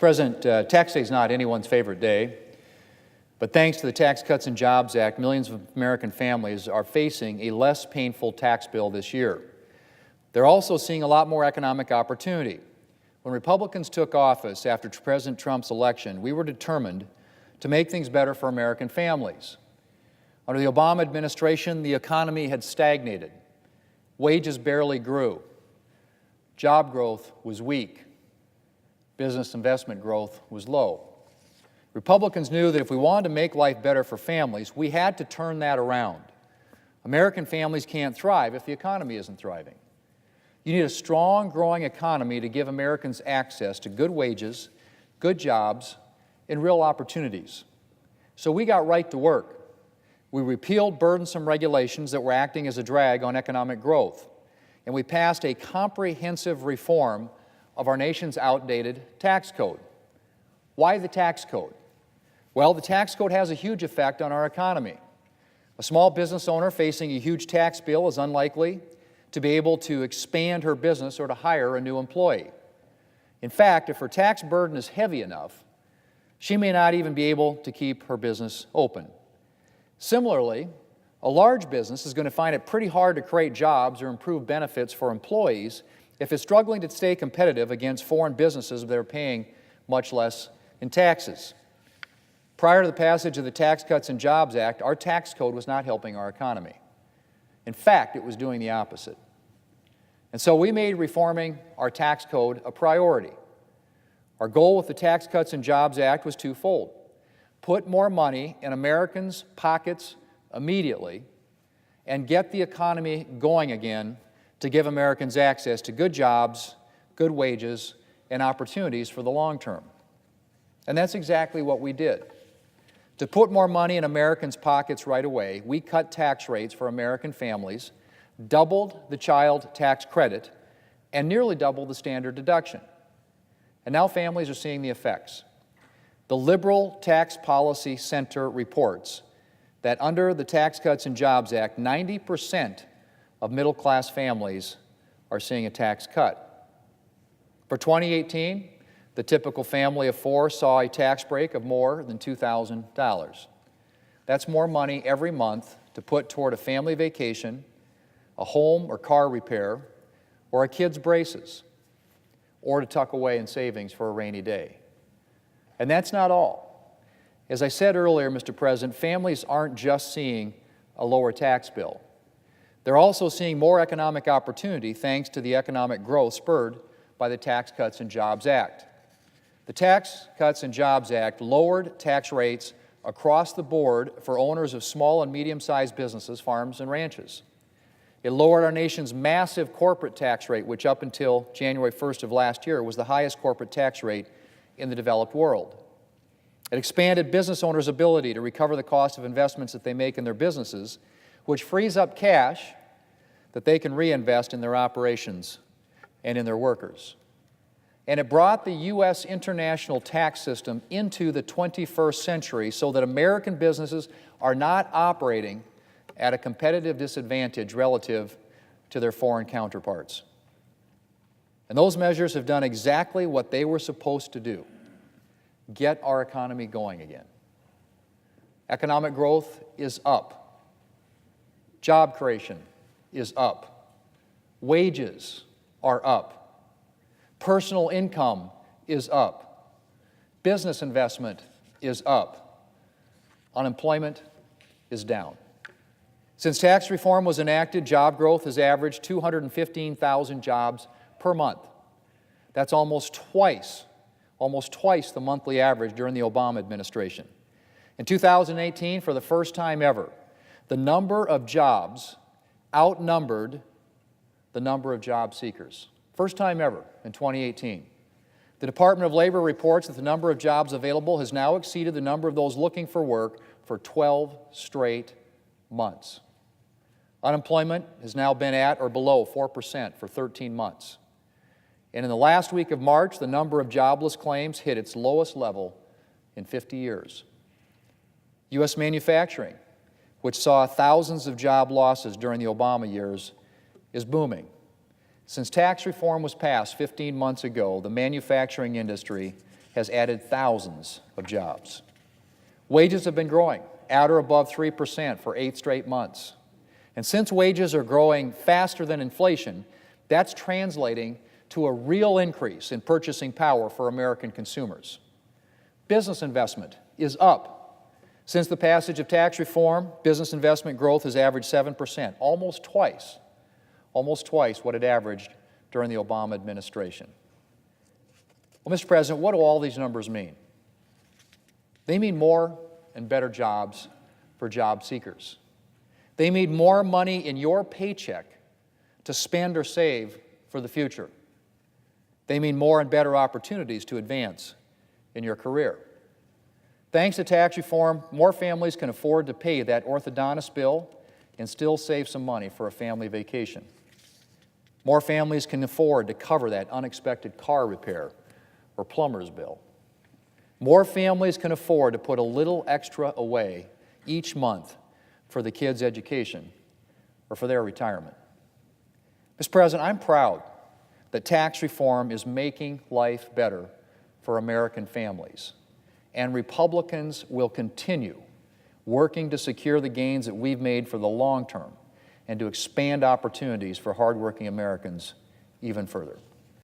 President, Tax Day is not anyone's favorite day, but thanks to the Tax Cuts and Jobs Act, millions of American families are facing a less painful tax bill this year. They're also seeing a lot more economic opportunity. When Republicans took office after President Trump's election, we were determined to make things better for American families. Under the Obama administration, the economy had stagnated. Wages barely grew. Job growth was weak. Business investment growth was low. Republicans knew that if we wanted to make life better for families, we had to turn that around. American families can't thrive if the economy isn't thriving. You need a strong, growing economy to give Americans access to good wages, good jobs, and real opportunities. So we got right to work. We repealed burdensome regulations that were acting as a drag on economic growth, and we passed a comprehensive reform of our nation's outdated tax code. Why the tax code? Well, the tax code has a huge effect on our economy. A small business owner facing a huge tax bill is unlikely to be able to expand her business or to hire a new employee. In fact, if her tax burden is heavy enough, she may not even be able to keep her business open. Similarly, a large business is going to find it pretty hard to create jobs or improve benefits for employees if it's struggling to stay competitive against foreign businesses that are paying much less in taxes. Prior to the passage of the Tax Cuts and Jobs Act, our tax code was not helping our economy. In fact, it was doing the opposite. And so we made reforming our tax code a priority. Our goal with the Tax Cuts and Jobs Act was twofold: put more money in Americans' pockets immediately and get the economy going again to give Americans access to good jobs, good wages, and opportunities for the long term. And that's exactly what we did. To put more money in Americans' pockets right away, we cut tax rates for American families, doubled the child tax credit, and nearly doubled the standard deduction. And now families are seeing the effects. The Liberal Tax Policy Center reports that under the Tax Cuts and Jobs Act, 90% of middle-class families are seeing a tax cut. For 2018, the typical family of four saw a tax break of more than $2,000. That's more money every month to put toward a family vacation, a home or car repair, or a kid's braces, or to tuck away in savings for a rainy day. And that's not all. As I said earlier, Mr. President, families aren't just seeing a lower tax bill. They're also seeing more economic opportunity thanks to the economic growth spurred by the Tax Cuts and Jobs Act. The Tax Cuts and Jobs Act lowered tax rates across the board for owners of small and medium-sized businesses, farms, and ranches. It lowered our nation's massive corporate tax rate, which up until January 1st of last year was the highest corporate tax rate in the developed world. It expanded business owners' ability to recover the cost of investments that they make in their businesses, which frees up cash that they can reinvest in their operations and in their workers. And it brought the U.S. international tax system into the 21st century so that American businesses are not operating at a competitive disadvantage relative to their foreign counterparts. And those measures have done exactly what they were supposed to do: get our economy going again. Economic growth is up. Job creation is up. Wages are up. Personal income is up. Business investment is up. Unemployment is down. Since tax reform was enacted, job growth has averaged 215,000 jobs per month. That's almost twice the monthly average during the Obama administration. In 2018, for the first time ever, the number of jobs outnumbered the number of job seekers. First time ever in 2018. The Department of Labor reports that the number of jobs available has now exceeded the number of those looking for work for 12 straight months. Unemployment has now been at or below 4% for 13 months. And in the last week of March, the number of jobless claims hit its lowest level in 50 years. U.S. manufacturing, which saw thousands of job losses during the Obama years, is booming. Since tax reform was passed 15 months ago, the manufacturing industry has added thousands of jobs. Wages have been growing at or above 3% for 8 straight months. And since wages are growing faster than inflation, that's translating to a real increase in purchasing power for American consumers. Business investment is up. Since the passage of tax reform, business investment growth has averaged 7%, almost twice what it averaged during the Obama administration. Well, Mr. President, what do all these numbers mean? They mean more and better jobs for job seekers. They mean more money in your paycheck to spend or save for the future. They mean more and better opportunities to advance in your career. Thanks to tax reform, more families can afford to pay that orthodontist bill and still save some money for a family vacation. More families can afford to cover that unexpected car repair or plumber's bill. More families can afford to put a little extra away each month for the kids' education or for their retirement. Mr. President, I'm proud that tax reform is making life better for American families. And Republicans will continue working to secure the gains that we've made for the long term and to expand opportunities for hardworking Americans even further.